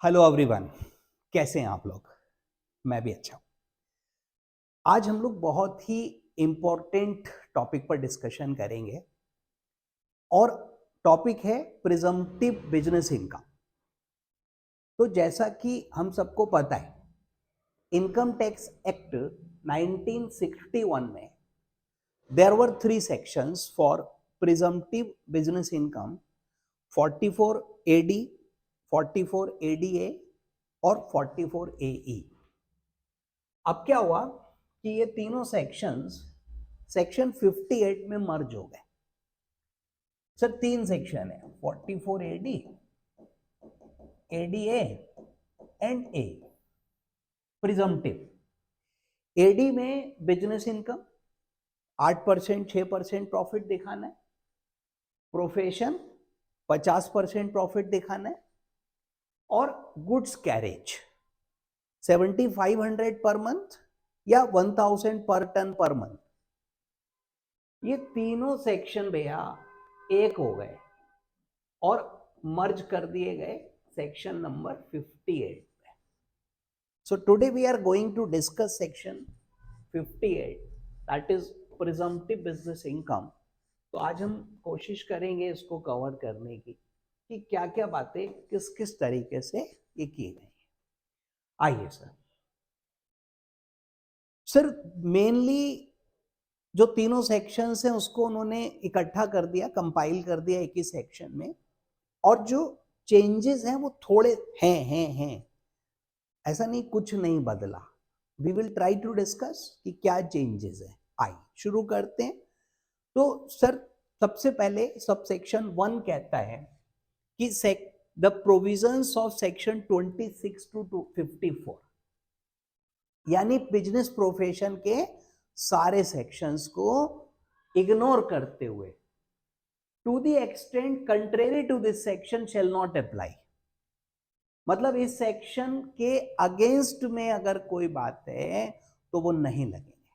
Hello everyone, कैसे हैं आप लोग। मैं भी अच्छा हूँ। आज हम लोग बहुत ही इम्पोर्टेंट टॉपिक पर डिस्कशन करेंगे और टॉपिक है प्रिजम्पटिव बिजनेस इनकम। तो जैसा कि हम सबको पता है, इनकम टैक्स एक्ट 1961 में there were 3 sections for presumptive business income, 44 AD, 44 ADA और 44 AE। अब क्या हुआ कि ये तीनों सेक्शंस सेक्शन 58 में मर्ज हो गए। सर 3 सेक्शन है, 44 AD, ADA and A. Presumptive AD में बिजनेस इनकम 8%, 6% प्रॉफिट दिखाना है। प्रोफेशन 50% प्रॉफिट दिखाना है। और गुड्स कैरेज 7500 पर मंथ या 1000 पर टन पर मंथ। ये तीनों सेक्शन भैया एक हो गए और मर्ज कर दिए गए सेक्शन नंबर 58 में। So today we are going to discuss section 58, that is presumptive business income. तो आज हम कोशिश करेंगे इसको कवर करने की कि क्या क्या बातें किस किस तरीके से ये की गई। आइए सर मेनली जो तीनों सेक्शंस हैं उसको उन्होंने इकट्ठा कर दिया, कंपाइल कर दिया एक ही सेक्शन में। और जो चेंजेस हैं वो थोड़े हैं, ऐसा नहीं कुछ नहीं बदला। We will try to discuss कि क्या चेंजेस है। आइए शुरू करते हैं। तो सर सबसे पहले सब सेक्शन 1 कहता है कि the provisions of section 26 to 54, यानी बिजनेस प्रोफेशन के सारे सेक्शंस को इग्नोर करते हुए, to the extent contrary to this section shall not apply. मतलब इस सेक्शन के अगेंस्ट में अगर कोई बात है तो वो नहीं लगेंगे।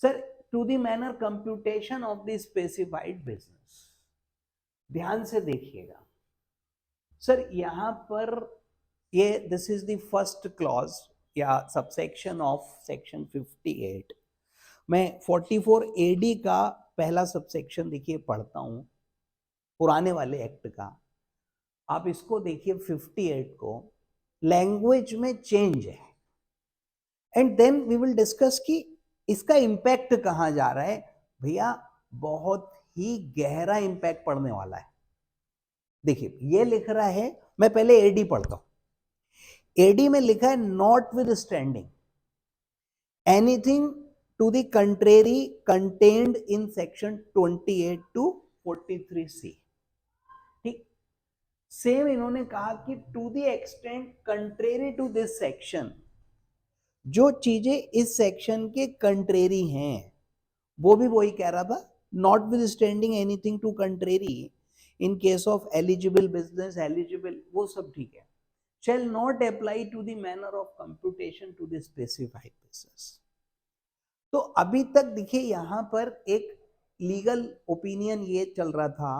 Sir to the manner computation of the specified business, ध्यान से देखिएगा सर। यहां पर ये this is the first clause या सबसेक्शन ऑफ सेक्शन 58। मैं 44 AD का पहला सबसेक्शन देखिए पढ़ता हूं, पुराने वाले एक्ट का। आप इसको देखिए 58 को, लैंग्वेज में चेंज है and then we will discuss कि इसका इंपैक्ट कहां जा रहा है। भैया बहुत ही गहरा इंपैक्ट पड़ने वाला है। देखिए ये लिख रहा है, मैं पहले एडी पढ़ता हूं। एडी में लिखा है notwithstanding anything to the contrary contained in section 28 to 43C। ठीक, सेम इन्होंने कहा कि to the extent contrary to this section, जो चीजें इस सेक्शन के कंट्रेरी हैं वो भी वही कह रहा था। Notwithstanding anything to contrary in case of eligible business, eligible वो सब ठीक है, shall not apply to the manner of computation to the specified business। तो अभी तक देखिए यहां पर एक लीगल ओपिनियन ये चल रहा था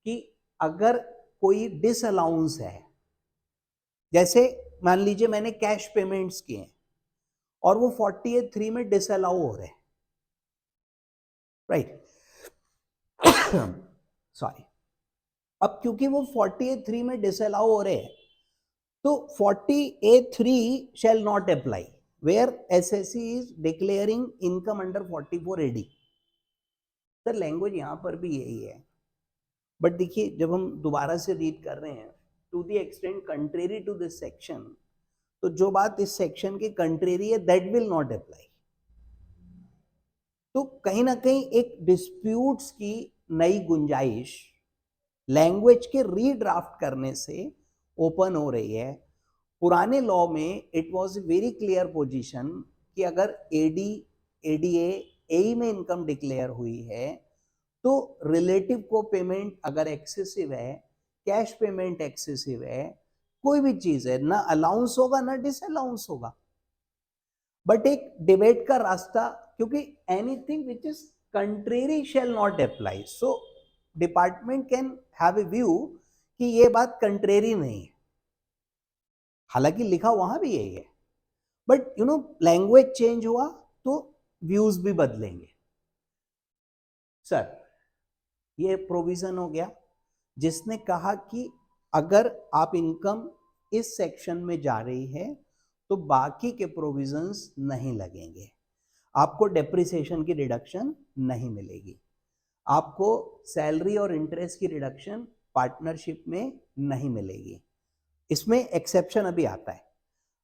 कि अगर कोई डिसअलाउंस है, जैसे मान लीजिए मैंने कैश पेमेंट्स किए हैं और वो 48(3) में डिसअलाउ हो रहे हैं, राइट सॉरी। अब क्योंकि वो 48(3) में डिसअलाउ हो रहे हैं तो 40A3 shall not apply where SSE is declaring income under 44 AD। Sir language यहां पर भी यही है, बट देखिए जब हम दोबारा से रीड कर रहे हैं to the extent contrary to this section, तो जो बात इस सेक्शन के कंट्रेरी है दैट विल नॉट अप्लाई। तो कहीं ना कहीं एक डिस्प्यूट्स की नई गुंजाइश लैंग्वेज के रीड्राफ्ट करने से ओपन हो रही है। पुराने लॉ में it was very clear position कि अगर एडी, एडीए, एई में इनकम डिक्लेयर हुई है तो रिलेटिव को पेमेंट अगर एक्सेसिव है, कैश पेमेंट एक्सेसिव है, कोई भी चीज है, ना अलाउंस होगा ना डिसअलाउंस होगा। बट एक डिबेट का रास्ता, क्योंकि anything which is contrary shall not apply. So department can have a view कि ये बात कंट्रेरी नहीं है, हालांकि लिखा वहां भी यही है, but you know language change हुआ तो व्यूज भी बदलेंगे। सर ये प्रोविजन हो गया जिसने कहा कि अगर आप इनकम इस सेक्शन में जा रही है तो बाकी के प्रोविजंस नहीं लगेंगे, आपको डेप्रिसिएशन की रिडक्शन नहीं मिलेगी, आपको सैलरी और इंटरेस्ट की रिडक्शन पार्टनरशिप में नहीं मिलेगी। इसमें एक्सेप्शन अभी आता है,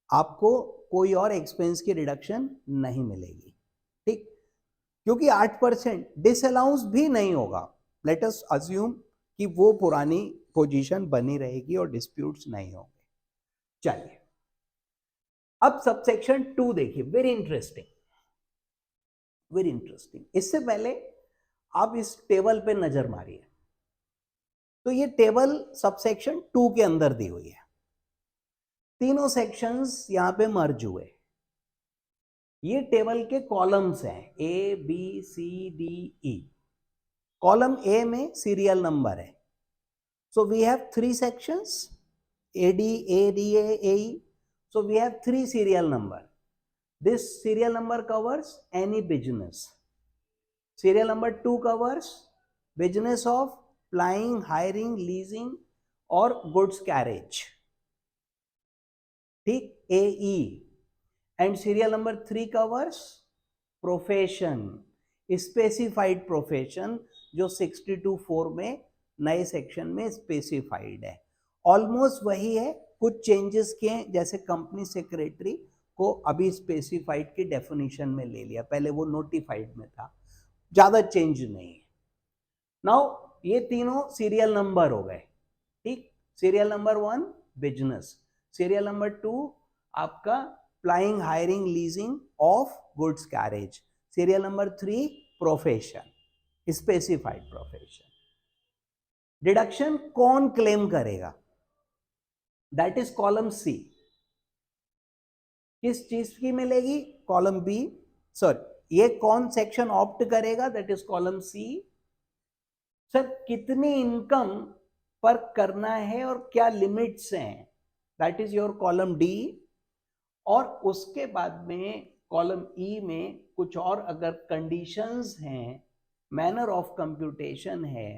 आपको कोई और एक्सपेंस की रिडक्शन नहीं मिलेगी, ठीक, क्योंकि 8% डिसअलाउंस भी नहीं होगा। लेट अस अज्यूम कि वो पुरानी पोजीशन बनी रहेगी और डिस्प्यूट्स नहीं होंगे। चलिए अब सबसेक्शन 2 देखिए, वेरी इंटरेस्टिंग, वेरी इंटरेस्टिंग। इससे पहले आप इस टेबल पे नजर मारिए, तो ये टेबल सबसेक्शन 2 के अंदर दी हुई है, तीनों सेक्शंस यहां पे मर्ज हुए, ये टेबल के कॉलम्स हैं A B C D E, column A में सीरियल नंबर है, so we have 3 sections ADA, so we have 3 serial number. This serial number covers any business. Serial number 2 covers business of plying, hiring, leasing or goods carriage, ठीक, AE, and serial number 3 covers profession, specified profession, जो 62(4) में नए section में specified है, almost वही है, कुछ changes किए, जैसे कंपनी सेक्रेटरी को अभी स्पेसिफाइड की डेफिनेशन में ले लिया, पहले वो नोटिफाइड में था, ज्यादा चेंज नहीं है। नाउ ये तीनों सीरियल नंबर हो गए, ठीक, serial number 1 business, serial number 2 आपका plying, hiring, leasing of goods carriage, serial number 3 profession, specified profession. Deduction कौन क्लेम करेगा, दैट इज कॉलम सी, किस चीज की मिलेगी, कॉलम बी, सॉरी ये कौन सेक्शन ऑप्ट करेगा, that is column C. Sir कितनी इनकम पर करना है और क्या लिमिट्स हैं, that is your column D, और उसके बाद में कॉलम ई में कुछ और अगर कंडीशंस हैं, मैनर ऑफ कंप्यूटेशन है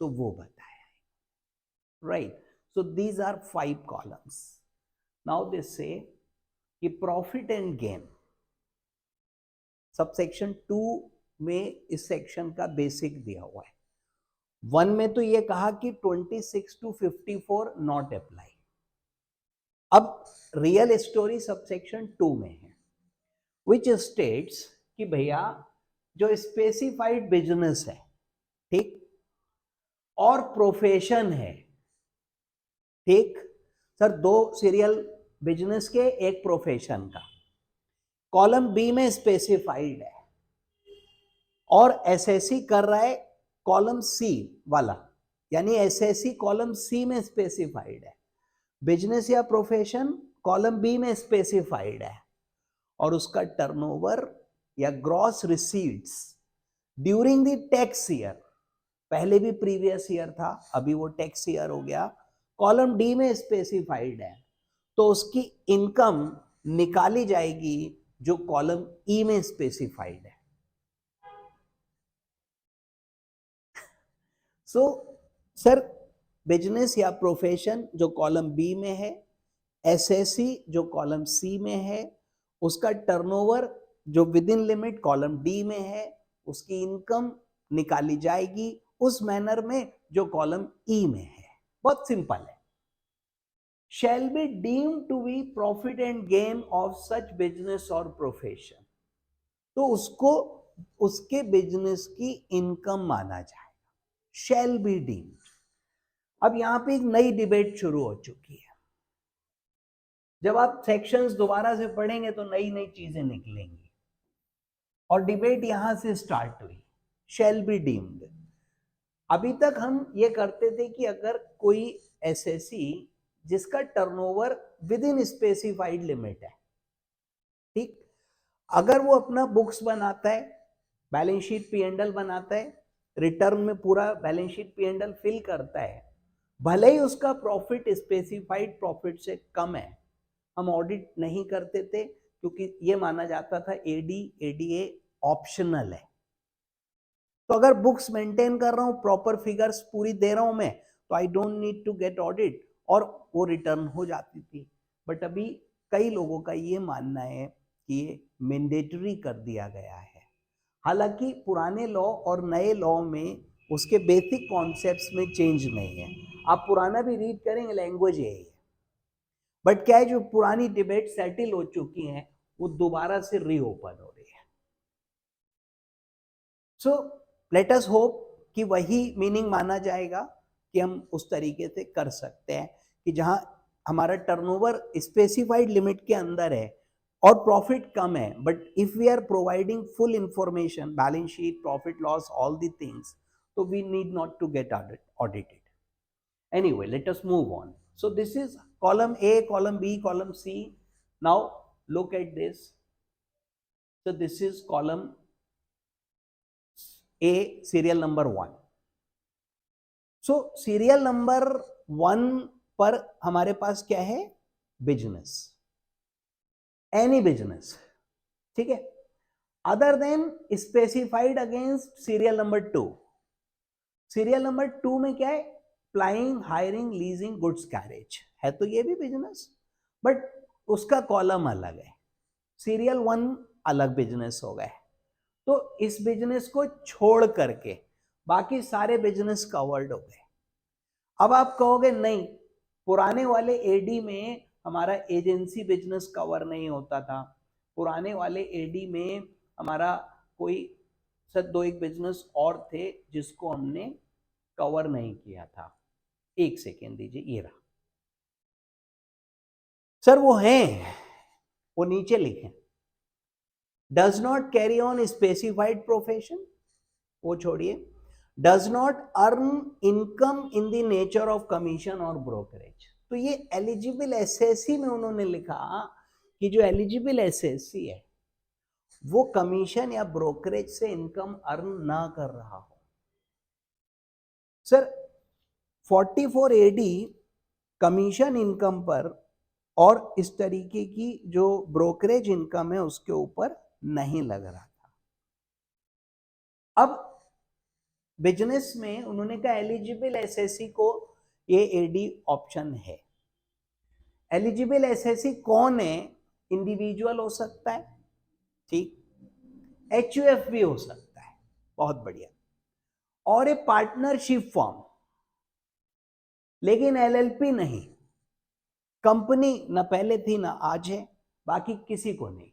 तो वो बताया, right. So these are 5 columns. Now they say कि profit and gain सबसेक्शन 2 में इस सेक्शन का बेसिक दिया हुआ है, 1 में तो ये कहा कि 26 to 54 नॉट अप्लाई। अब रियल स्टोरी सबसेक्शन 2 में है, विच स्टेट्स कि भैया जो स्पेसिफाइड बिजनेस है, ठीक, और प्रोफेशन है, ठीक, सर 2 सीरियल बिजनेस के, एक प्रोफेशन का, कॉलम बी में स्पेसिफाइड है और एसएससी कर रहा है कॉलम सी वाला, यानी एसएससी कॉलम सी में स्पेसिफाइड है, बिजनेस या प्रोफेशन कॉलम बी में स्पेसिफाइड है, और उसका टर्नओवर या gross receipts during the tax year, पहले भी प्रीवियस ईयर था, अभी वो टैक्स ईयर हो गया, कॉलम डी में स्पेसिफाइड है, तो उसकी इनकम निकाली जाएगी जो कॉलम ई में स्पेसिफाइड है। सो सर बिजनेस या प्रोफेशन जो कॉलम बी में है, एसएससी जो कॉलम सी में है, उसका टर्नओवर जो with in limit column D में है, उसकी इनकम निकाली जाएगी उस मैनर में जो कॉलम ई में है, बहुत सिंपल है। shall be deemed to be profit and gain of such business or profession, तो उसको उसके बिजनेस की इनकम माना जाएगा, shall be deemed। अब यहां पे एक नई डिबेट शुरू हो चुकी है, जब आप सेक्शंस दोबारा से पढ़ेंगे तो नई नई चीजें निकलेंगी, और डिबेट यहां से स्टार्ट हुई, shall be deemed। अभी तक हम ये करते थे कि अगर कोई एसएससी जिसका turnover with in specified limit है, ठीक, अगर वो अपना बुक्स बनाता है, बैलेंस शीट P&L बनाता है, रिटर्न में पूरा बैलेंस शीट P&L फिल करता है, भले ही उसका प्रॉफिट स्पेसिफाइड प्रॉफिट से कम है, हम ऑडिट नहीं करते थे क्योंकि ये माना जाता था एडी एडीए ऑप्शनल है। तो अगर बुक्स मेंटेन कर रहा हूं, प्रॉपर फिगर्स पूरी दे रहा हूं मैं, तो I don't need to get audit, और वो रिटर्न हो जाती थी। बट अभी कई लोगों का ये मानना है कि ये मैंडेटरी कर दिया गया है। हालांकि पुराने लॉ और नए लॉ में उसके बेसिक कॉन्सेप्ट्स में चेंज नहीं है। आप पुराना भी रीड करेंगे, लैंग्वेज यही है। बट क्या है, जो पुरानी डिबेट सेटल हो चुकी हैं वो दोबारा से रीओपन हो रही है। सो लेट अस होप कि वही मीनिंग माना जाएगा कि हम उस तरीके से कर सकते हैं कि जहां हमारा टर्नओवर स्पेसिफाइड लिमिट के अंदर है और प्रॉफिट कम है, but if we are providing full information, balance sheet, profit loss, all the things, तो we need not to get audited. Anyway, let us move on. So this is column A, column B, column C. Now look at this. So this is column A, serial number 1. So serial number 1 पर हमारे पास क्या है? Business, any business, ठीक है, other than specified against serial number 2. Serial number 2 में क्या है? Plying, hiring, leasing, goods carriage है, तो ये भी बिजनेस, बट उसका कॉलम अलग है। सीरियल 1 अलग बिजनेस हो गए, तो इस बिजनेस को छोड़ करके बाकी सारे बिजनेस कवर्ड हो गए। अब आप कहोगे नहीं, पुराने वाले एडी में हमारा एजेंसी बिजनेस कवर नहीं होता था, पुराने वाले एडी में हमारा कोई सर 2-1 बिजनेस और थे जिसको हमने कवर नहीं किया था। एक सेकेंड दीजिए, ये रहा सर, वो हैं, वो नीचे लिखें, does not carry on specified profession, वो छोड़िए, does not earn income in the nature of commission और ब्रोकरेज। तो ये एलिजिबल एसएससी में उन्होंने लिखा कि जो एलिजिबल एसएससी है वो कमीशन या ब्रोकरेज से इनकम अर्न ना कर रहा हो। सर 44 एडी कमीशन इनकम पर और इस तरीके की जो ब्रोकरेज इनकम है उसके ऊपर नहीं लग रहा था। अब बिजनेस में उन्होंने कहा एलिजिबल एसएससी को ये एडी ऑप्शन है। एलिजिबल एसएससी कौन है? इंडिविजुअल हो सकता है, ठीक, एचयूएफ भी हो सकता है, बहुत बढ़िया, और ए पार्टनरशिप फॉर्म, लेकिन एलएलपी नहीं, कंपनी ना पहले थी ना आज है, बाकी किसी को नहीं।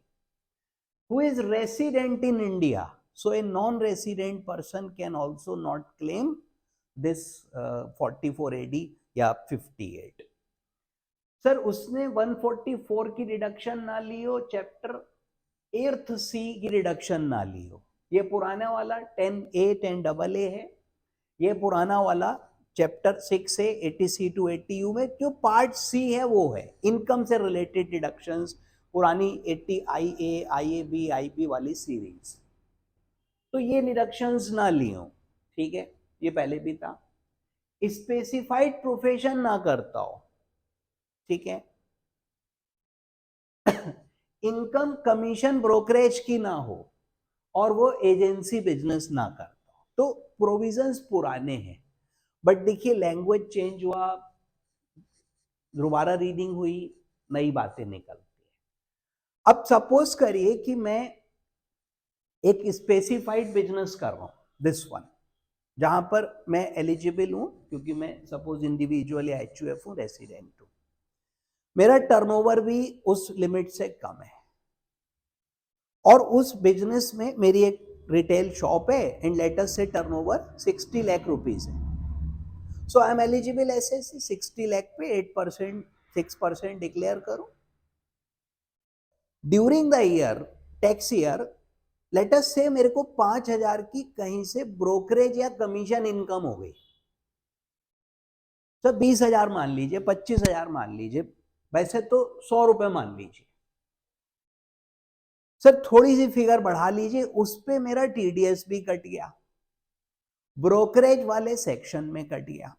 Who is resident in India, so a non-resident person can also not claim this 44 AD या 58. सर उसने 144 की रिडक्शन ना ली हो, चैप्टर 8th C की रिडक्शन ना ली हो, ये पुराना वाला 10A 10AA है, ये पुराना वाला चैप्टर 6 है 80C to 80U में जो पार्ट C है वो है इनकम से रिलेटेड डिडक्शंस, पुरानी 80IA, IAB, IB वाली सीरीज। तो ये डिडक्शंस ना ली हो, ठीक है, ये पहले भी था। स्पेसिफाइड प्रोफेशन ना करता हो, ठीक है, इनकम कमीशन ब्रोकरेज की ना हो और वो एजेंसी बिजनेस ना करता हो, तो प्रोविजंस पुराने हैं। बट देखिए लैंग्वेज चेंज हुआ, दोबारा रीडिंग हुई, नई बातें निकलती है। अब सपोज करिए कि मैं एक स्पेसिफाइड बिजनेस कर रहा हूं, दिस वन, जहां पर मैं एलिजिबल हूं क्योंकि मैं सपोज इंडिविजुअल या एचयूएफ हूं, रेसिडेंट हूं, मेरा टर्नओवर भी उस लिमिट से कम है और उस बिजनेस में मेरी एक रिटेल शॉप है and let us say turnover 60 lakh rupees है, so I am eligible SSC, 60 lakh पे 8% 6% डिक्लेयर करो। During the year, tax year, let us say मेरे को 5,000 की कहीं से ब्रोकरेज या कमीशन इनकम हो गई, सर 20,000 मान लीजिए, 25,000 मान लीजिए, वैसे तो 100 रुपए मान लीजिए, सर थोड़ी सी फिगर बढ़ा लीजिए, उस पे मेरा टीडीएस भी कट गया, ब्रोकरेज वाले सेक्शन में कट गया,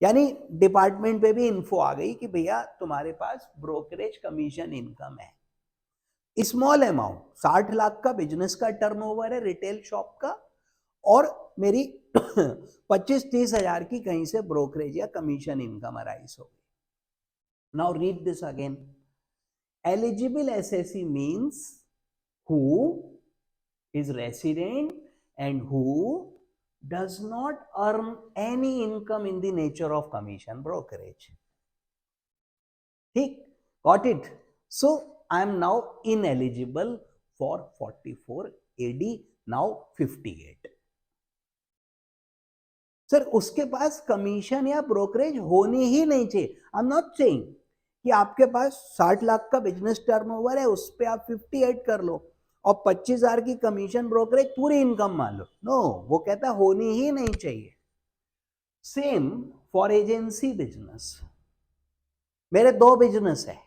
यानी डिपार्टमेंट पे भी इन्फो आ गई कि भैया तुम्हारे पास ब्रोकरेज कमीशन इनकम है, स्मॉल अमाउंट, 60 लाख का बिजनेस का टर्नओवर है रिटेल शॉप का, और मेरी 25-30 हजार की कहीं से ब्रोकरेज या कमीशन इनकम अराइज हो गई। Now read this again, eligible SSC means who is resident and who does not earn any income in the nature of commission brokerage. ठीक, got it? So I am now ineligible for 44 AD, now 58. Sir उसके पास commission या brokerage होनी ही नहीं चाहिए। I am not saying कि आपके पास 60 लाख का business turnover है, उस पर आप 58 कर लो और 25,000 की कमीशन ब्रोकरेज पूरी इनकम मान लो। नो, वो कहता है होनी ही नहीं चाहिए। Same for agency business. मेरे दो बिजनेस है,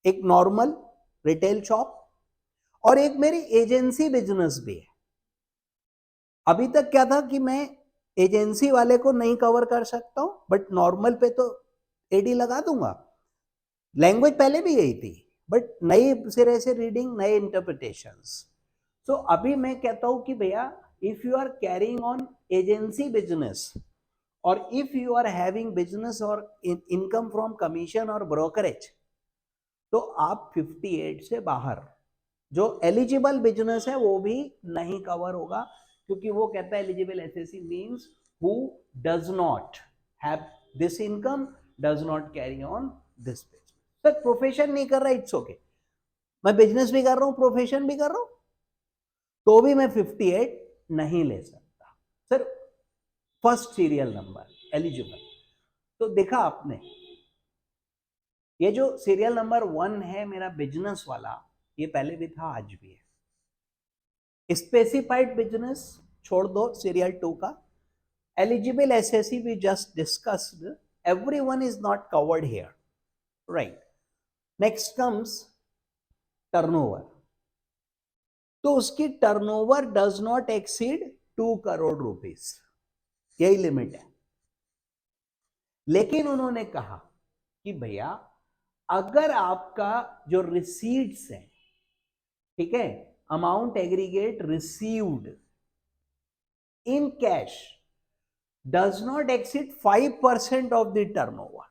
एक नॉर्मल रिटेल शॉप और एक मेरी एजेंसी बिजनेस भी है। अभी तक क्या था कि मैं एजेंसी वाले को नहीं कवर कर सकता हूं, बट नॉर्मल पे तो एडी लगा दूंगा। लैंग्वेज पहले भी यही थी, बट नई सिरे से रीडिंग, नए इंटरप्रिटेशंस। सो अभी मैं कहता हूं कि भैया if you are carrying on agency business और if you are having business और इनकम फ्रॉम कमीशन और ब्रोकरेज, तो आप 58 से बाहर। जो एलिजिबल बिजनेस है वो भी नहीं कवर होगा, क्योंकि वो कहता है eligible SSC means who does not have this income, does not carry on this business. Sir profession नहीं कर रहा, इट्स ओके, मैं बिजनेस भी कर रहा हूं, प्रोफेशन भी कर रहा हूं, तो भी मैं 58 नहीं ले सकता। Sir first serial number eligible, तो देखा आपने, ये जो सीरियल नंबर 1 है मेरा बिजनेस वाला, ये पहले भी था, आज भी है। स्पेसिफाइड बिजनेस छोड़ दो सीरियल 2 का। Eligible SSC we just discussed, everyone is not covered here, right. Next comes turnover, तो उसकी turnover does not exceed 2 crore rupees, यही लिमिट है। लेकिन उन्होंने कहा कि भैया अगर आपका जो रिसीट्स है, ठीक है, amount aggregate received in cash does not exceed 5% of the turnover,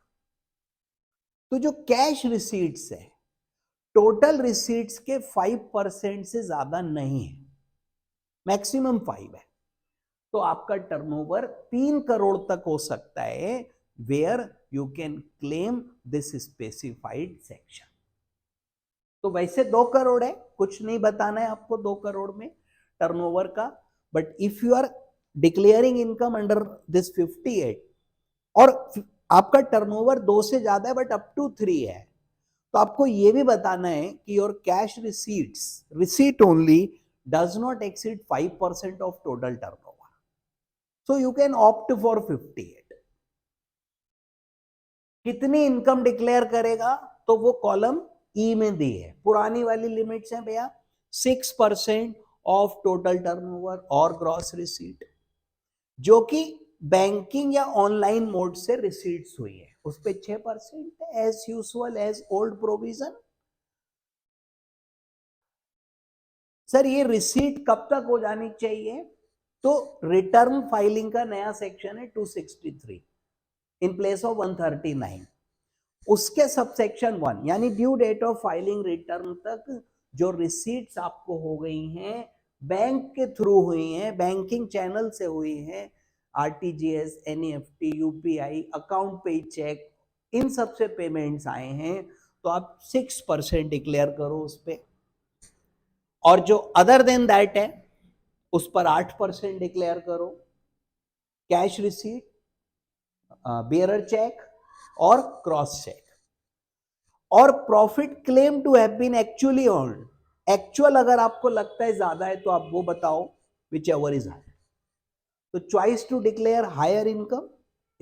तो जो कैश रिसीट्स है टोटल रिसीट्स के 5% से ज्यादा नहीं है, मैक्सिमम 5 है, तो आपका टर्नओवर 3 करोड़ तक हो सकता है, where you can claim this specified section. तो वैसे 2 करोड़ है, कुछ नहीं बताना है आपको 2 करोड़ में टर्नओवर का, but if you are declaring income under this 58 और आपका टर्नओवर 2 से ज्यादा है बट अप टू 3 है, तो आपको यह भी बताना है कि your cash receipts, receipt only does not exceed 5% of total turnover, so you can opt for 58। कितनी इनकम डिक्लेयर करेगा, तो वो कॉलम ई में दी है, पुरानी वाली लिमिट्स हैं भैया, 6% ऑफ टोटल टर्नओवर और ग्रॉस रिसीट, जो कि बैंकिंग या ऑनलाइन मोड से रिसीट्स हुई है, उस पे 6% as usual as old provision. Sir ये रिसीट कब तक हो जानी चाहिए, तो रिटर्न फाइलिंग का नया सेक्शन है 263 इन प्लेस ऑफ 139, उसके सबसेक्शन 1 यानी due date of filing return तक जो रिसीट्स आपको हो गई हैं, बैंक के थ्रू हुई हैं, बैंकिंग चैनल से हुई हैं, आरटीजीएस, एनईएफटी, यूपीआई, अकाउंट पे चेक, इन सब से पेमेंट्स आए हैं, तो आप 6% डिक्लेयर करो उस पे, और जो अदर देन दैट है उस पर 8% डिक्लेयर करो, कैश रिसीट, बेयरर चेक और क्रॉस चेक, और profit claim to have been actually earned, actual अगर आपको लगता है ज्यादा है तो आप वो बताओ, विच एवर इज हायर। तो choice to declare higher income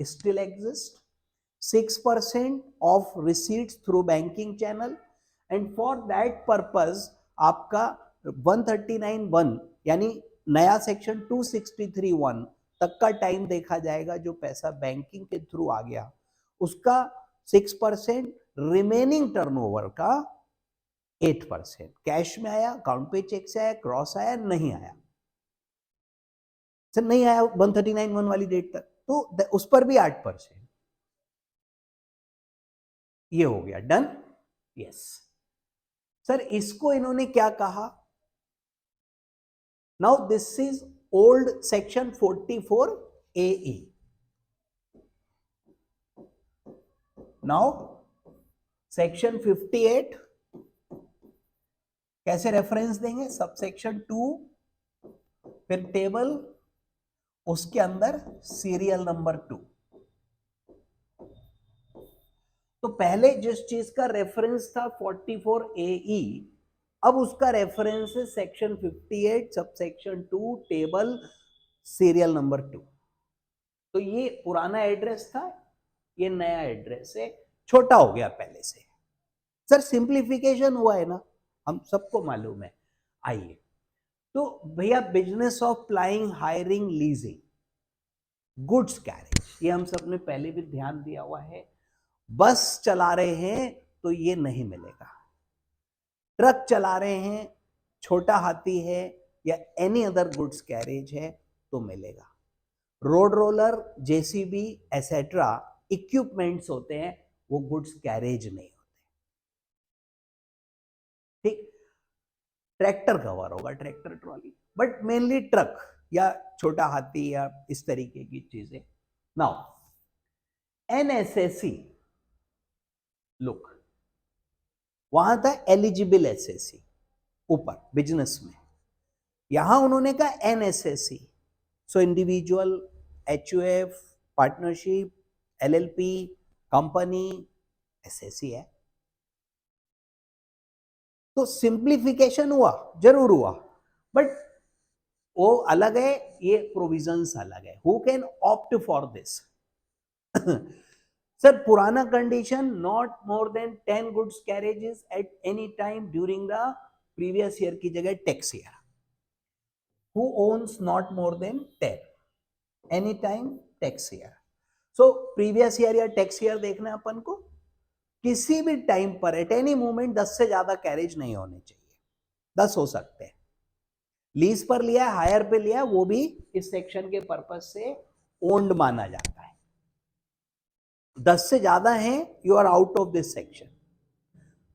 still exist, 6% of receipts through banking channel, and for that purpose आपका 139(1) यानी नया सेक्शन 263(1) तक का टाइम देखा जाएगा, जो पैसा बैंकिंग के थ्रू आ गया उसका 6%, रिमेनिंग टर्नओवर का 8%। कैश में आया, अकाउंट पे चेक से आया, क्रॉस आया, नहीं आया, सर नहीं आया 139(1) वाली डेट तक, तो उस पर भी 8%। ये हो गया डन। यस सर, इसको इन्होंने क्या कहा, now this is old section 44AE। Now section 58 कैसे रेफरेंस देंगे, सब सेक्शन 2 फिर टेबल, उसके अंदर सीरियल नंबर 2। तो पहले जिस चीज का रेफरेंस था 44AE, अब उसका रेफरेंस है section 58 sub section 2 table serial number 2। तो ये पुराना एड्रेस था, ये नया एड्रेस है, छोटा हो गया पहले से। सर सिंप्लीफिकेशन हुआ है ना, हम सबको मालूम है। आइए, तो भैया business of plying, hiring, leasing, goods carriage, ये हम सब ने पहले भी ध्यान दिया हुआ है। बस चला रहे हैं तो ये नहीं मिलेगा, ट्रक चला रहे हैं, छोटा हाथी है या एनी अदर गुड्स कैरेज है तो मिलेगा। Road roller, JCB etcetera equipments होते हैं, वो गुड्स कैरेज नहीं होते। ठीक, ट्रैक्टर कवर होगा, tractor trolley, but mainly truck या छोटा हाथी या इस तरीके की चीजें। नाउ एनएसएससी, लुक वहां था एलिजिबल एसएससी ऊपर बिजनेस में, यहां उन्होंने कहा NSSC. So individual, HUF, partnership, LLP, company, SSC है। तो सिंप्लीफिकेशन हुआ, जरूर हुआ, बट वो अलग है, ये प्रोविजंस अलग है। Who can opt for this? Sir पुराना condition, not more than 10 goods carriages at any time during the previous year की जगह tax year. Who owns not more than 10 any time tax year. So previous year या tax year देखना अपन को, किसी भी time पर एट एनी मोमेंट 10 से ज्यादा कैरेज नहीं होने चाहिए। 10 हो सकते हैं, लीज पर लिया, हायर पे लिया, वो भी इस सेक्शन के पर्पज से ओन्ड माना जाता है। 10 से ज्यादा है, you are out of this section.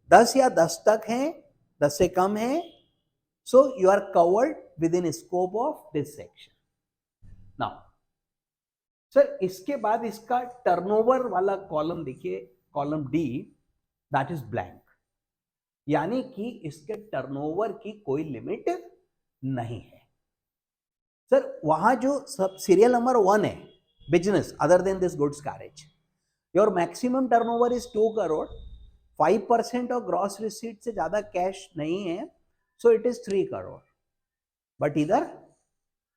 10 या 10 तक है, 10 से कम है, so you are covered within scope of this section. Now sir इसके बाद इसका टर्नओवर वाला कॉलम देखिए, column D, that is blank, यानी कि इसके टर्नओवर की कोई लिमिट नहीं है। सर वहां जो सब सीरियल नंबर 1 है, business other than this goods carriage, your maximum turnover is 2 crore, 5% और ग्रॉस रिसीट से ज्यादा कैश नहीं है, so it is 3 crore. But इधर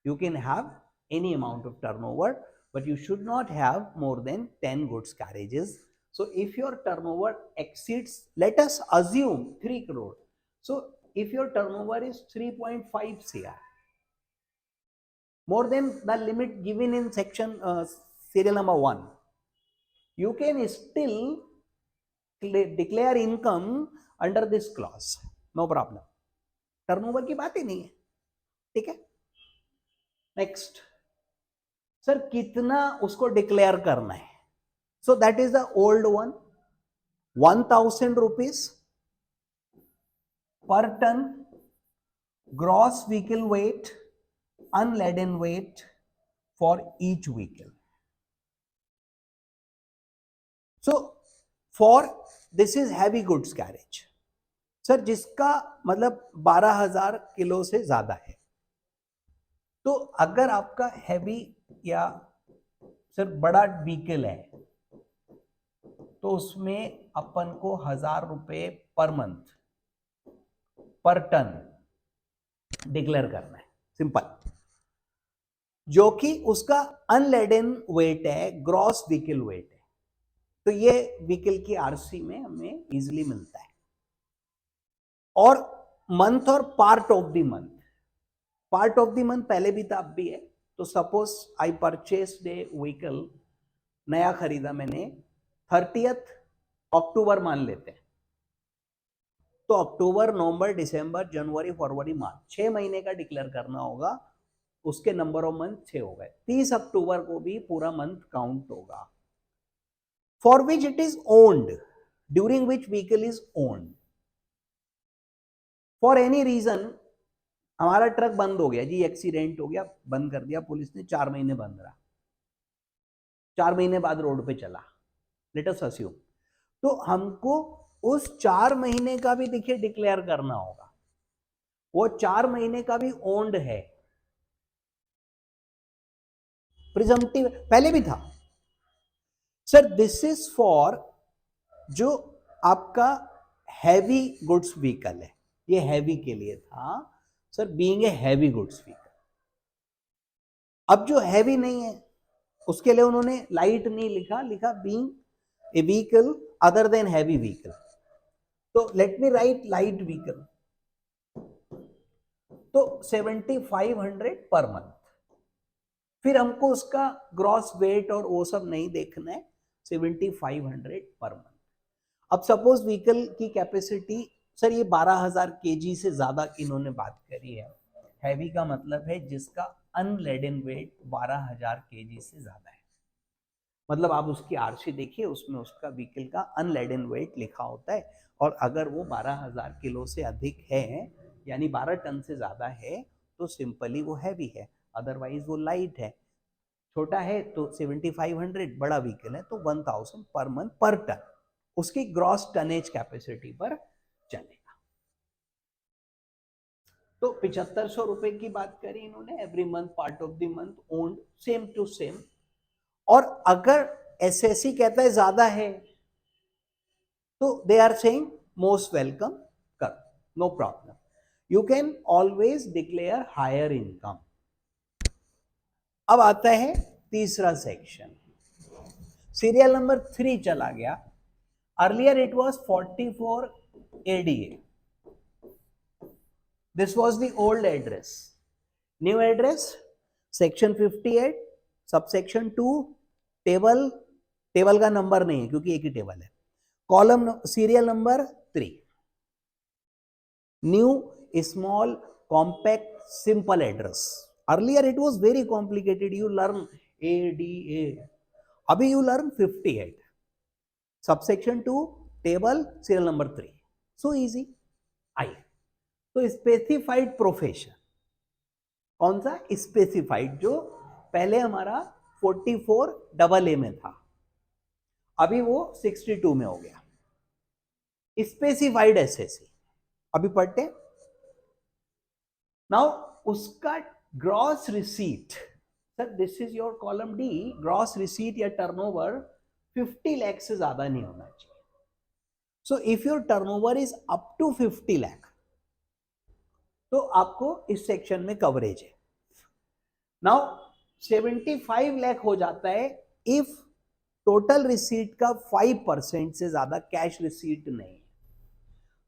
you can have any amount of turnover, but you should not have more than 10 goods carriages. So if your turnover exceeds, let us assume 3 crore. So if your turnover is 3.5 crore, more than the limit given in section serial number 1, you can still declare income under this clause, no problem. Turnover की बात ही नहीं है, ठीक है। Next sir कितना उसको declare करना है, so that is the old one, 1000 rupees per ton gross vehicle weight, unladen weight for each vehicle. So for this is heavy goods carriage, sir जिसका मतलब 12,000 किलो से ज्यादा है। तो अगर आपका हैवी या सर बड़ा व्हीकल है तो उसमें अपन को 1,000 रुपए पर मंथ पर टन डिक्लेयर करना है, सिंपल। जो कि उसका अनलेडन वेट है, ग्रॉस व्हीकल वेट है, तो ये व्हीकल की आरसी में हमें इजीली मिलता है। और मंथ और part of the month, part of the month पहले भी था, अब भी है, तो suppose I purchased A vehicle, नया खरीदा मैंने 30th अक्टूबर मान लेते हैं, तो अक्टूबर, नवंबर, दिसंबर, जनवरी, फरवरी, मार्च 6 महीने का डिक्लेयर करना होगा। उसके नंबर ऑफ मंथ 6 हो गए, 30 अक्टूबर को भी पूरा मंथ काउंट होगा। For which it is owned, during which vehicle is owned. For any reason हमारा ट्रक बंद हो गया जी, एक्सीडेंट हो गया, बंद कर दिया पुलिस ने, 4 महीने बंद रहा, 4 महीने बाद रोड पे चला, लेट अस अस्यूम, तो हमको उस 4 महीने का भी देखिए डिक्लेयर करना होगा। वो 4 महीने का भी ओन्ड है, प्रिजम्पटिव पहले भी था सर। दिस इज फॉर जो आपका हैवी गुड्स व्हीकल है, ये हैवी के लिए था sir, being a heavy goods vehicle. अब जो हैवी नहीं है उसके लिए उन्होंने लाइट नहीं लिखा, लिखा being a vehicle other than heavy vehicle. तो let me write light vehicle, तो 7500 पर मंथ। फिर हमको उसका ग्रॉस वेट और वो सब नहीं देखना है, 7500 पर मंथ। अब सपोज व्हीकल की कैपेसिटी सर ये 12,000 केजी से ज्यादा इन्होंने बात करी है। हैवी का मतलब है जिसका अनलेडन वेट 12,000 केजी से ज्यादा है। मतलब आप उसकी आरसी देखिए, उसमें उसका व्हीकल का अनलेडन वेट लिखा होता है, और अगर वो 12,000 किलो से अधिक है, यानी 12 टन से ज्यादा है, तो सिंपली वो हैवी है, अदरवाइज वो लाइट है। छोटा है तो 7500, बड़ा व्हीकल है तो 1000 पर मंथ पर टन, उसकी ग्रॉस टनेज कैपेसिटी पर चलेगा। तो 7500 रुपए की बात करी इन्होंने, every month part of the month owned, same to same. और अगर एसएससी कहता है ज्यादा है तो they are saying most welcome कर, no problem, you can always declare higher income. अब आता है तीसरा सेक्शन, सीरियल नंबर 3 चला गया। Earlier it was 44 ADA, this was the old address. New address section 58 subsection 2, table, table का number नहीं है क्योंकि एक ही टेबल है, column serial number 3, new small compact simple address. Earlier it was very complicated, you learn ADA, अभी you learn 58 subsection 2, table, serial number 3, so easy. आइए, तो स्पेसिफाइड प्रोफेशन कौन सा, स्पेसिफाइड, जो पहले हमारा 44 डबल ए में था, अभी वो 62 में हो गया। स्पेसिफाइड एसएससी अभी पढ़ते हैं। नाउ उसका gross receipt, sir this is your column D, gross receipt या टर्नओवर 50 लाख से ज्यादा नहीं होना चाहिए। So if your turnover is up to 50 lakh तो आपको इस सेक्शन में कवरेज है। नाउ 75 लाख हो जाता है इफ टोटल रिसीट का 5% से ज्यादा कैश रिसीट नहीं है।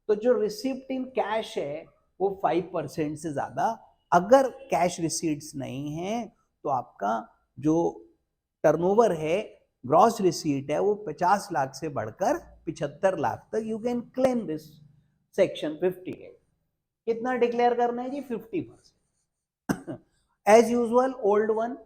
तो जो रिसिप्ट इन कैश है वो 5% से ज्यादा, अगर कैश रिसीट्स नहीं है तो आपका जो टर्नओवर है, ग्रॉस रिसीट है, वो 50 लाख से बढ़कर 75 लाख तक you can claim this section 58। कितना डिक्लेयर करना है जी, 50%। एज यूजुअल ओल्ड वन,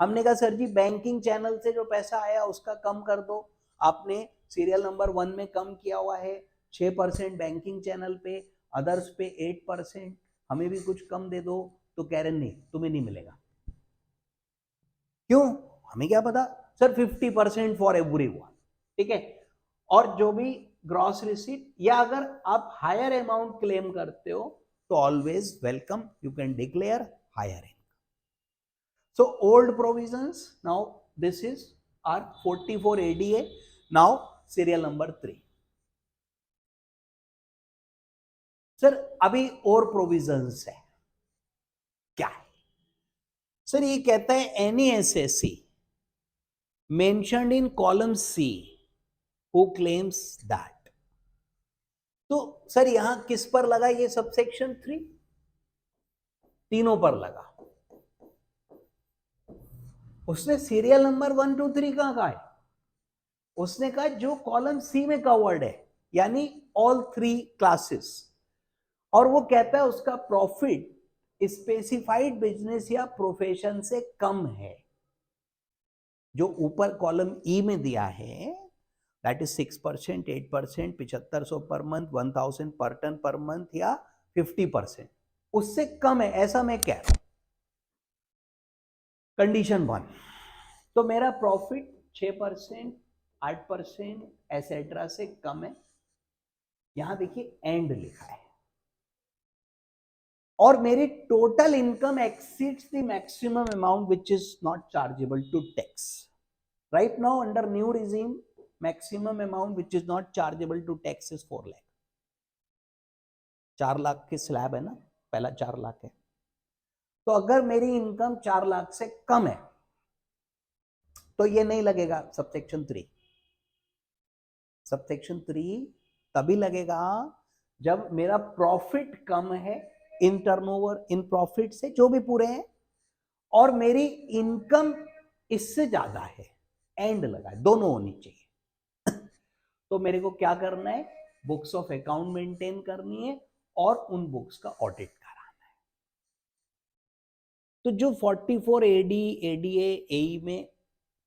हमने कहा सर जी बैंकिंग चैनल से जो पैसा आया उसका कम कर दो, आपने सीरियल नंबर 1 में कम किया हुआ है 6% बैंकिंग चैनल पे, अदर्स पे 8%, हमें भी कुछ कम दे दो, तो कह रहे नहीं तुम्हें नहीं मिलेगा। क्यों, हमें क्या पता सर, 50% फॉर एवरीवन, ठीक है। और जो भी ग्रॉस रिसीट, या अगर आप हायर अमाउंट क्लेम करते हो तो always welcome, you can declare higher income. So old provisions, now this is our 44 ADA, now serial number 3. Sir अभी और प्रोविजंस है, क्या है सर, ये कहता है any SSC mentioned in column see who claims that. तो सर यहां किस पर लगा ये सबसेक्शन 3, तीनों पर लगा। उसने सीरियल नंबर 1 2 3 कहा है? उसने कहा जो कॉलम सी में कवर्ड है, यानी ऑल 3 क्लासेस। और वो कहता है उसका प्रॉफिट स्पेसिफाइड बिजनेस या प्रोफेशन से कम है। जो ऊपर कॉलम ई में दिया है, दैट इज 6%, 8%, 7500 पर मंथ, 1000 पर टन पर मंथ या 50%, उससे कम है, ऐसा मैं कह रहा हूं। कंडीशन 1, तो मेरा प्रॉफिट 6%, 8% एसेट्रा से कम है। यहां देखिए एंड लिखा है। और मेरी total income exceeds the maximum amount which is not chargeable to tax. Right now under new regime, maximum amount which is not chargeable to tax is 4 lakh. 4 lakh की स्लैब है ना, पहला 4 लाख है। तो अगर मेरी इनकम 4 लाख से कम है तो ये नहीं लगेगा सबसेक्शन 3। सबसेक्शन 3 तभी लगेगा जब मेरा प्रॉफिट कम है इन टर्नओवर, इन प्रॉफिट से, जो भी पूरे हैं, और मेरी इनकम इससे ज्यादा है। एंड लगा है, दोनों होनी चाहिए। तो मेरे को क्या करना है? बुक्स ऑफ अकाउंट मेंटेन करनी है और उन बुक्स का ऑडिट कराना है। तो जो 44 एडी एडीए एई में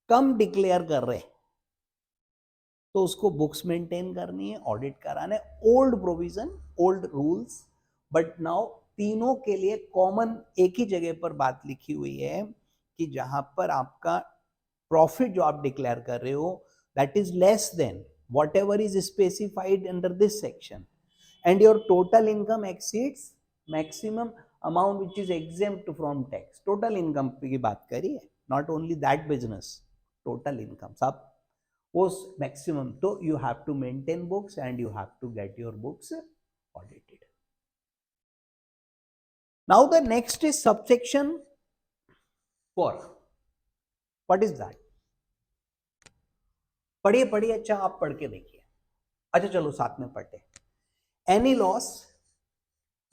कम डिक्लेयर कर रहे हैं, तो उसको बुक्स मेंटेन करनी है, ऑडिट कराना है। Old provision, old rules, but now तीनों के लिए कॉमन एक ही जगह पर बात लिखी हुई है कि जहां पर आपका प्रॉफिट जो आप डिक्लेयर कर रहे हो, that is less than whatever is specified under this section, and your total income exceeds maximum amount which is exempt from tax. Total income की बात करिए, not only that business, total income सब उस maximum. तो you have to maintain books and you have to get your books audited. Now the next is subsection 4। What is that? पढ़िए पढ़िए, अच्छा आप पढ़ के देखिए। अच्छा चलो साथ में पढ़ते। एनी लॉस,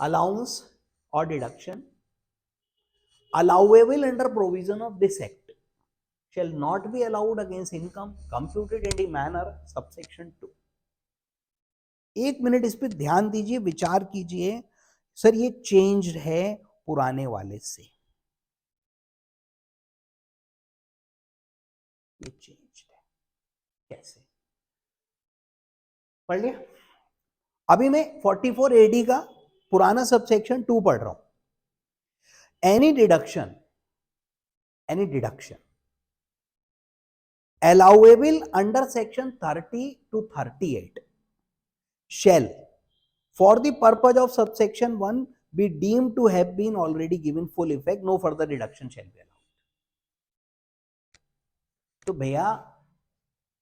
अलाउंस और deduction allowable under provision of this act shall not be allowed against income computed in the manner subsection 2। एक मिनट इस पे ध्यान दीजिए, विचार कीजिए। सर ये चेंज है पुराने वाले से, ये चेंज है कैसे? पढ़ लिया? अभी मैं 44 एडी का पुराना सबसेक्शन 2 पढ़ रहा हूं। Any deduction allowable under section 30 to 38 shall for the purpose of subsection 1 be deemed to have been already given full effect, no further deduction shall be allowed। तो भैया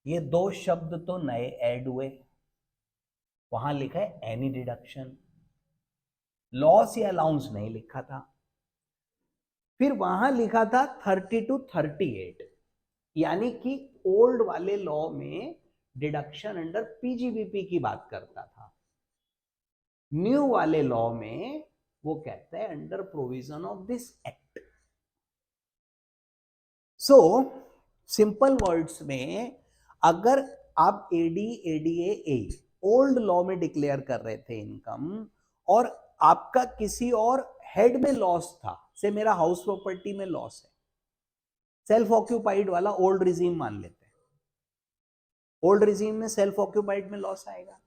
ये दो शब्द तो नए ऐड हुए। वहां लिखा है एनी डिडक्शन, लॉस या अलाउंस नहीं लिखा था। फिर वहां लिखा था 30 to 38, यानी कि ओल्ड वाले लॉ में डिडक्शन अंडर पीजीबीपी की बात करता था, न्यू वाले लॉ में वो कहता है under provision of this act. So simple words में, अगर आप एडी एडीए ए ओल्ड लॉ में डिक्लेयर कर रहे थे इनकम, और आपका किसी और हेड में लॉस था, से मेरा हाउस प्रॉपर्टी में लॉस है, सेल्फ ऑक्यूपाइड वाला ओल्ड रिजीम मान लेते हैं, ओल्ड रिजीम में सेल्फ ऑक्यूपाइड में लॉस आएगा,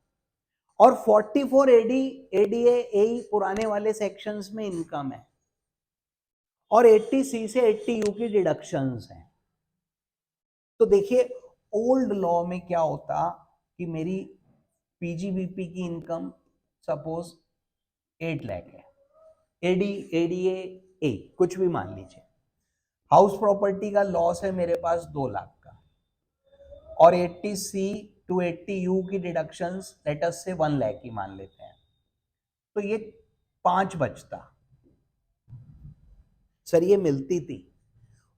और 44 एडी एडीए ए पुराने वाले सेक्शंस में इनकम है, और 80 सी से 80 यू की डिडक्शंस हैं। तो देखिए ओल्ड लॉ में क्या होता कि मेरी पीजीबीपी की इनकम सपोज 8 लाख है, एडी एडीए ए कुछ भी मान लीजिए, हाउस प्रॉपर्टी का लॉस है मेरे पास 2 लाख का, और 80 सी टू 80 यू की डिडक्शंस लेटस से 1 लाख की मान लेते हैं, तो ये 5 बचता। सर ये मिलती थी,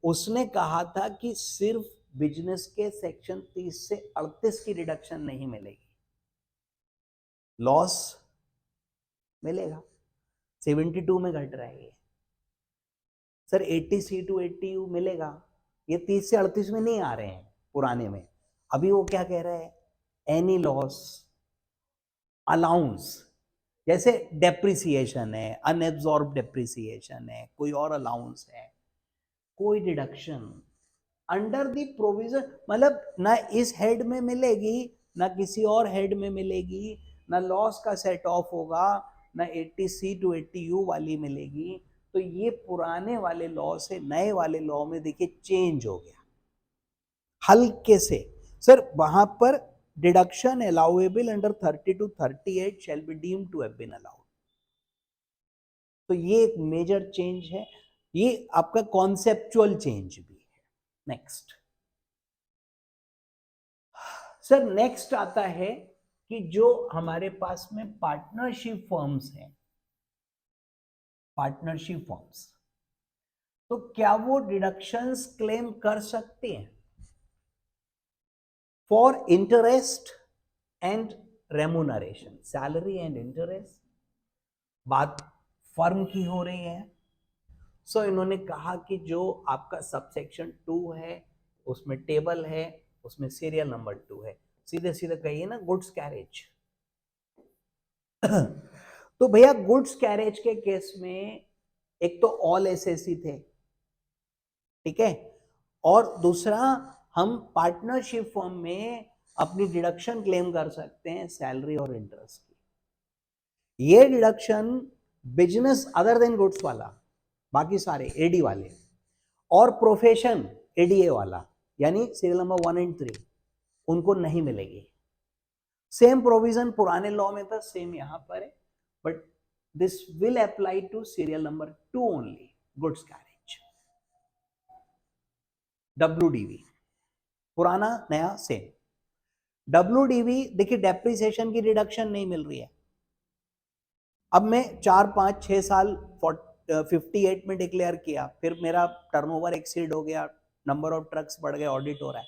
उसने कहा था कि सिर्फ बिजनेस के सेक्शन 30 से 38 की रिडक्शन नहीं मिलेगी, लॉस मिलेगा, 72 में घट रहा है ये। सर 80 सी टू 80 यू मिलेगा, ये 30 से 38 में नहीं आ रहे हैं पुराने में। अभी वो क्या कह रहा है, एनी लॉस अलाउंस, जैसे डेप्रिसिएशन है, अनएब्जॉर्ब डेप्रिसिएशन है, कोई और अलाउंस है, कोई डिडक्शन अंडर द प्रोविजन, मतलब ना इस हेड में मिलेगी ना किसी और हेड में मिलेगी, ना लॉस का सेट ऑफ होगा, ना 80C to 80U वाली मिलेगी। तो ये पुराने वाले लॉ से नए वाले लॉ में देखिए चेंज हो गया हल्के से। सर वहां पर deduction allowable under 30 to 38 shall be deemed to have been allowed. तो ये एक मेजर चेंज है, ये आपका कॉन्सेप्चुअल चेंज भी है। नेक्स्ट सर, नेक्स्ट आता है कि जो हमारे पास में पार्टनरशिप फर्म्स हैं, पार्टनरशिप फर्म्स, तो क्या वो डिडक्शंस क्लेम कर सकते हैं for interest and remuneration, salary and interest. बात फर्म की हो रही है। सो इन्होंने कहा कि जो आपका सबसेक्शन 2 है उसमें टेबल है, उसमें सीरियल नंबर 2 है, सीधे सीधे कहिए ना गुड्स कैरेज। तो भैया गुड्स कैरेज के केस में एक तो ऑल एसएससी थे, ठीक है, और दूसरा हम पार्टनरशिप फर्म में अपनी डिडक्शन क्लेम कर सकते हैं सैलरी और इंटरेस्ट की। ये deduction business other than goods वाला, बाकी सारे एडी वाले और प्रोफेशन एडीए वाला, यानी सीरियल नंबर 1 and 3, उनको नहीं मिलेगी। सेम प्रोविजन पुराने लॉ में था, सेम यहां पर है, but this will apply to serial number 2 only, goods carriage. WDV पुराना नया सेम। WDV देखिए डेप्रिसिएशन की रिडक्शन नहीं मिल रही है। अब मैं 4 5 6 साल 58 में डिक्लेयर किया, फिर मेरा टर्नओवर एक्सीड हो गया, नंबर ऑफ ट्रक्स बढ़ गए, ऑडिट हो रहा है,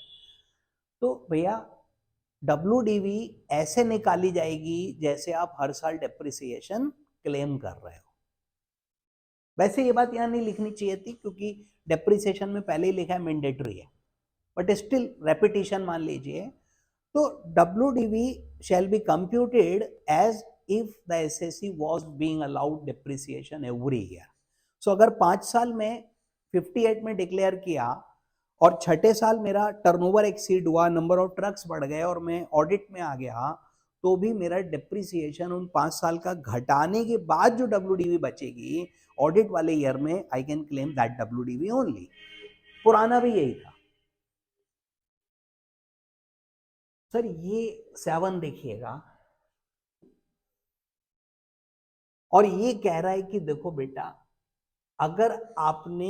तो भैया WDV ऐसे निकाली जाएगी जैसे आप हर साल डेप्रिसिएशन क्लेम कर रहे हो। वैसे ये बात यहां नहीं लिखनी चाहिए थी क्योंकि डेप्रिसिएशन में पहले ही लिखा है मैंडेटरी है, बट स्टिल रेपिटेशन मान लीजिए। तो WDV shall be computed as if the SSC was being allowed depreciation every year. So अगर 5 साल में 58 में डिक्लेयर किया और छठे साल मेरा टर्नओवर एक्सीड हुआ, नंबर ऑफ ट्रक्स बढ़ गए और मैं ऑडिट में आ गया, तो भी मेरा डिप्रिसिएशन उन 5 साल का घटाने के बाद जो WDV बचेगी ऑडिट वाले ईयर में, I can claim that WDV only. पुराना भी यही था। सर ये 7 देखिएगा, और ये कह रहा है कि देखो बेटा, अगर आपने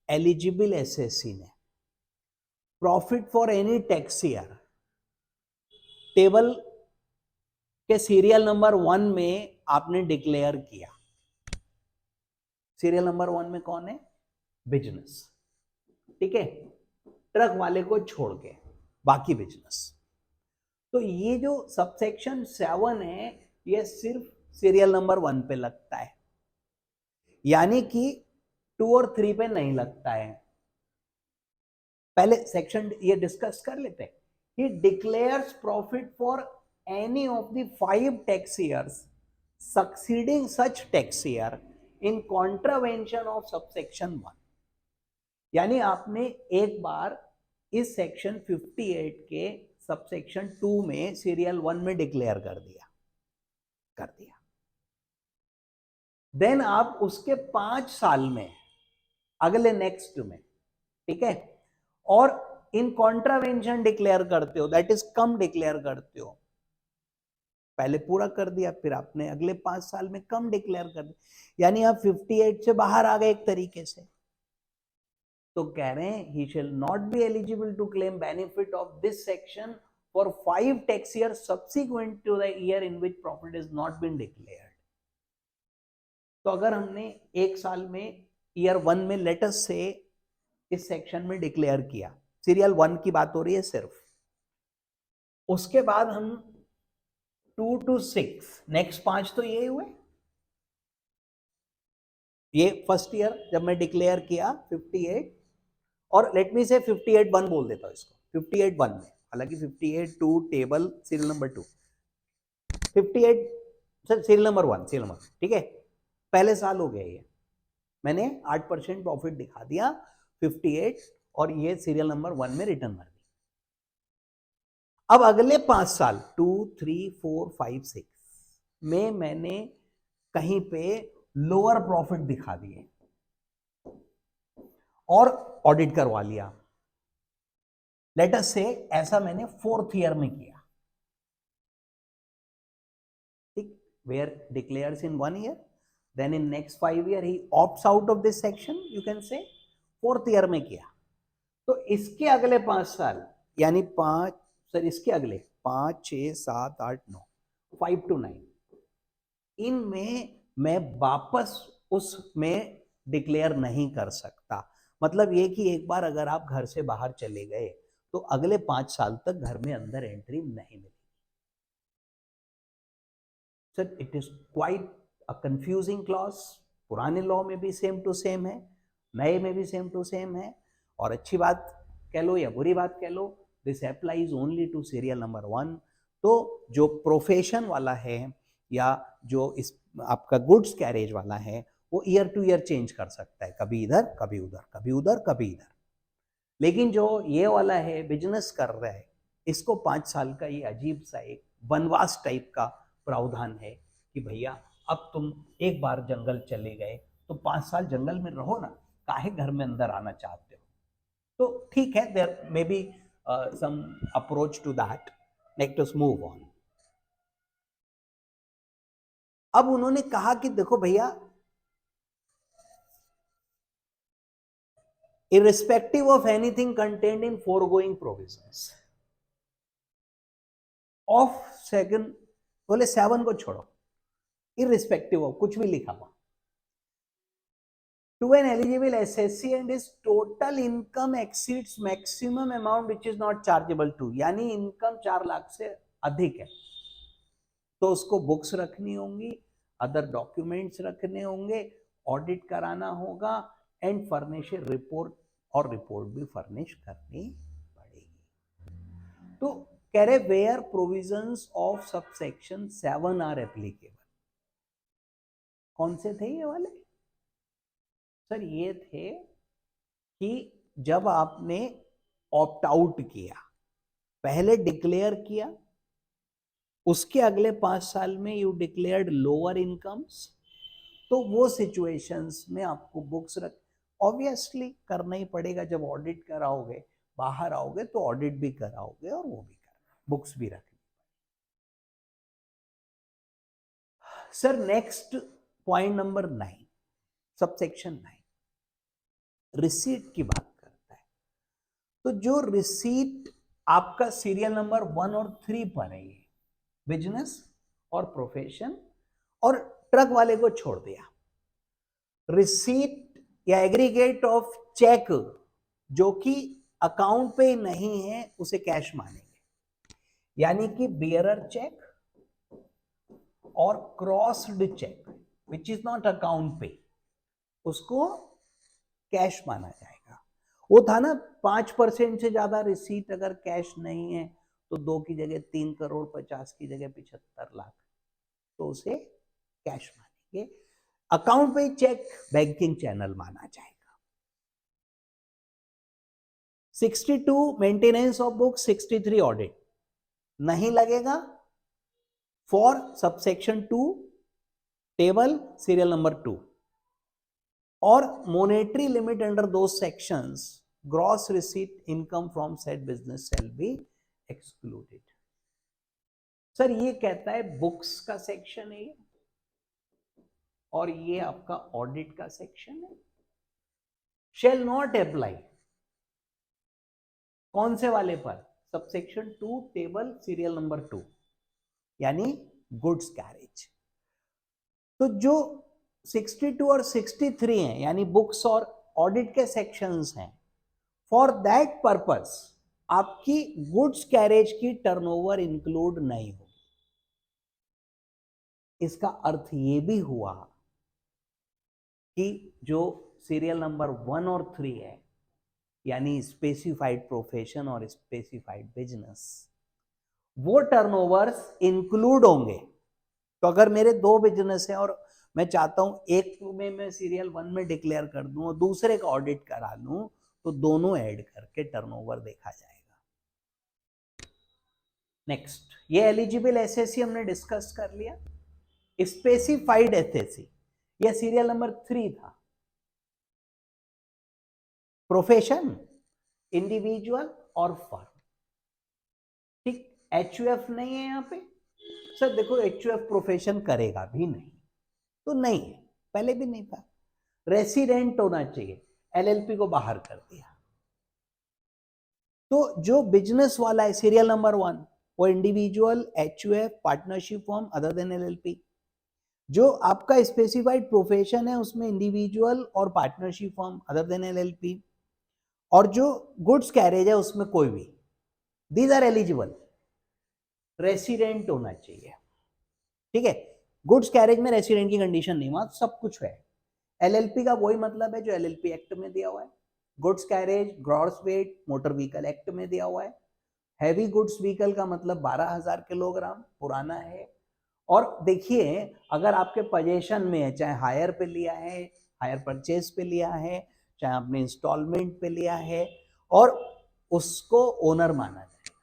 एलिजिबल एसएससी ने profit for any tax year table के सीरियल नंबर 1 में आपने डिक्लेयर किया, सीरियल नंबर 1 में कौन है, बिजनेस, ठीक है, ट्रक वाले को छोड़ के बाकी बिजनेस। तो ये जो सबसेक्शन 7 है ये सिर्फ सीरियल नंबर 1 पे लगता है, यानी कि 2 और 3 पे नहीं लगता है। पहले सेक्शन ये डिस्कस कर लेते हैं। He declares profit for any of the 5 tax years succeeding such tax year in contravention of subsection 1। यानी आपने एक बार इस सेक्शन 58 के सबसेक्शन 2 में सीरियल 1 में डिक्लेयर कर दिया, देन आप उसके 5 साल में अगले नेक्स्ट में, ठीक है, और इन कॉन्ट्रावेंशन डिक्लेयर करते हो, दैट इज कम डिक्लेयर करते हो। पहले पूरा कर दिया, फिर आपने अगले 5 साल में कम डिक्लेयर कर दिया, यानी आप 58 से बाहर आ गए एक तरीके से। तो कह रहे हैं he shall not be eligible to claim benefit of this section for 5 tax year subsequent to the year in which profit is not been declared. तो अगर हमने एक साल में ईयर 1 में लेटेस्ट से इस सेक्शन में डिक्लेयर किया, सीरियल 1 की बात हो रही है सिर्फ, उसके बाद हम 2 to 6 नेक्स्ट 5 तो ये हुए, ये फर्स्ट ईयर जब मैं डिक्लेयर किया 58, और लेट मी से 58(1) बोल देता हूं इसको, 58(1) में, हालांकि 58(2) table serial number 2, 58 sir serial number 1, serial number, ठीक है, पहले साल हो गया ये, मैंने 8% प्रॉफिट दिखा दिया 58 और ये सीरियल नंबर 1 में रिटर्न भर दी। अब अगले 5 साल 2, 3, 4, 5, 6 में मैंने कहीं पे लोअर प्रॉफिट दिखा दिए और ऑडिट करवा लिया। लेट अस से ऐसा मैंने 4th ईयर में किया, ठीक, where declares in 1 year, then in next 5 year he opts out of this section, you can say 4th year में किया। तो इसके अगले 5 साल यानी 5, सर इसके अगले 5, 6, 7, 8, 9, 5 to 9, इनमें मैं वापस उसमें डिक्लेयर नहीं कर सकता। मतलब ये कि एक बार अगर आप घर से बाहर चले गए तो अगले 5 साल तक घर में अंदर एंट्री नहीं मिलेगी। Sir it is quite a confusing clause, पुराने लॉ में भी सेम टू सेम है, नए में भी सेम टू सेम है, और अच्छी बात कह लो या बुरी बात कह लो, this applies only to serial number 1। तो जो प्रोफेशन वाला है या जो इस आपका गुड्स कैरेज वाला है वो ईयर टू ईयर चेंज कर सकता है, कभी इधर कभी उधर, कभी उधर कभी इधर। लेकिन जो ये वाला है बिजनेस कर रहा है, इसको 5 साल का ये अजीब सा एक वनवास टाइप का प्रावधान है कि भैया अब तुम एक बार जंगल चले गए तो 5 साल जंगल में रहो ना, काहे घर में अंदर आना चाहते हो। तो ठीक है, there may be some approach to that, let us move on. अब उन्होंने कहा कि देखो भैया, irrespective of anything contained in foregoing provisions of second, बोले 7 को छोड़ो, irrespective of कुछ भी लिखा हुआ, to an eligible SSC and his total income exceeds maximum amount which is not chargeable to, यानी इनकम 4 लाख से अधिक है तो उसको बुक्स रखनी होंगी, अदर डॉक्यूमेंट्स रखने होंगे, ऑडिट कराना होगा एंड फर्निश रिपोर्ट, और रिपोर्ट भी फर्निश करनी पड़ेगी। तो कह रहे where provisions of subsection 7 are applicable. कौन से थे ये वाले? सर ये थे कि जब आपने ऑप्ट आउट किया, पहले डिक्लेयर किया, उसके अगले 5 साल में यू डिक्लेयर्ड लोअर इनकम्स, तो वो सिचुएशंस में आपको बुक्स रख, ऑब्वियसली करना ही पड़ेगा, जब ऑडिट कराओगे बाहर आओगे तो ऑडिट भी कराओगे और वो भी करना, बुक्स भी रखनी। Sir next point number 9, subsection 9 receipt की बात करता है। तो जो रिसीट आपका सीरियल नंबर 1 और 3 पर है, बिजनेस और प्रोफेशन और ट्रक वाले को छोड़ दिया, रिसीट या एग्रीगेट ऑफ चेक जो कि अकाउंट पे नहीं है उसे कैश मानेंगे, यानी कि बियरर चेक और crossed cheque which is not account पे, उसको कैश माना जाएगा। वो था ना 5% से ज्यादा रिसीट अगर कैश नहीं है तो 2 की जगह 3 करोड़ 50 की जगह 75 लाख, तो उसे कैश मानेंगे। अकाउंट पे चेक बैंकिंग चैनल माना जाएगा। 62 मेंटेनेंस ऑफ बुक, 63 ऑडिट नहीं लगेगा for subsection 2 table serial number 2, और मॉनेटरी लिमिट अंडर दो sections gross receipt income from set business shall be excluded. Sir ये कहता है बुक्स का सेक्शन है और ये आपका ऑडिट का सेक्शन है, शैल नॉट अप्लाई। कौन से वाले पर? सबसेक्शन 2 टेबल सीरियल नंबर 2 यानी गुड्स कैरेज। तो जो 62 और 63 हैं यानी बुक्स और ऑडिट के सेक्शंस हैं, फॉर दैट पर्पस आपकी गुड्स कैरेज की टर्नओवर इंक्लूड नहीं होगी। इसका अर्थ ये भी हुआ कि जो सीरियल नंबर 1 और 3 है यानी स्पेसिफाइड प्रोफेशन और स्पेसिफाइड बिजनेस, वो टर्नओवर्स इंक्लूड होंगे। तो अगर मेरे दो बिजनेस हैं और मैं चाहता हूं एक में मैं सीरियल 1 में डिक्लेयर कर दूं और दूसरे का ऑडिट करा लूं, तो दोनों ऐड करके टर्नओवर देखा जाएगा। नेक्स्ट, ये एलिजिबल एसएससी हमने डिस्कस कर लिया। स्पेसिफाइड एसएससी, यह सीरियल नंबर 3 था। प्रोफेशन, इंडिविजुअल और फर्म, ठीक। एचयूएफ नहीं है यहां पे। सर देखो एचयूएफ प्रोफेशन करेगा भी नहीं, तो नहीं है, पहले भी नहीं था। रेसिडेंट होना चाहिए, एलएलपी को बाहर कर दिया। तो जो बिजनेस वाला है सीरियल नंबर 1, वो individual, HUF, partnership form other than LLP. जो आपका स्पेसिफाइड प्रोफेशन है उसमें इंडिविजुअल और partnership form other than LLP, और जो गुड्स कैरेज है उसमें कोई भी, दीज आर एलिजिबल। रेसिडेंट होना चाहिए, ठीक है। गुड्स कैरेज में रेसिडेंट की कंडीशन नहीं, वहां सब कुछ है। एलएलपी का वही मतलब है जो एलएलपी एक्ट में दिया हुआ है। Goods carriage, gross weight motor vehicle act में दिया हुआ है। हैवी गुड्स व्हीकल का मतलब 12,000 किलोग्राम पुराना है। और देखिए अगर आपके पोजीशन में है, चाहे हायर पे लिया है, हायर परचेज पे लिया है, चाहे आपने इंस्टॉलमेंट पे लिया है, और उसको ओनर माना जाए,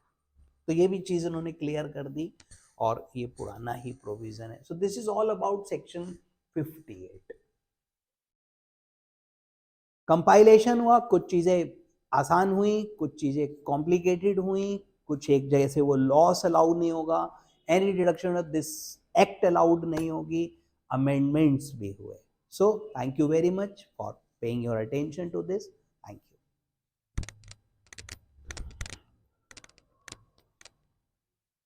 तो ये भी चीज उन्होंने क्लियर कर दी, और ये पुराना ही प्रोविजन है। So this is all about section 58। Compilation हुआ, कुछ चीजें आसान हुई, कुछ चीजें कॉम्प्लिकेटेड हुई, कुछ एक जगह से वो लॉस अलाउ नहीं होगा, any deduction of this act allowed नहीं होगी, अमेंडमेंट्स भी हुए। So thank you very much for paying your attention to this.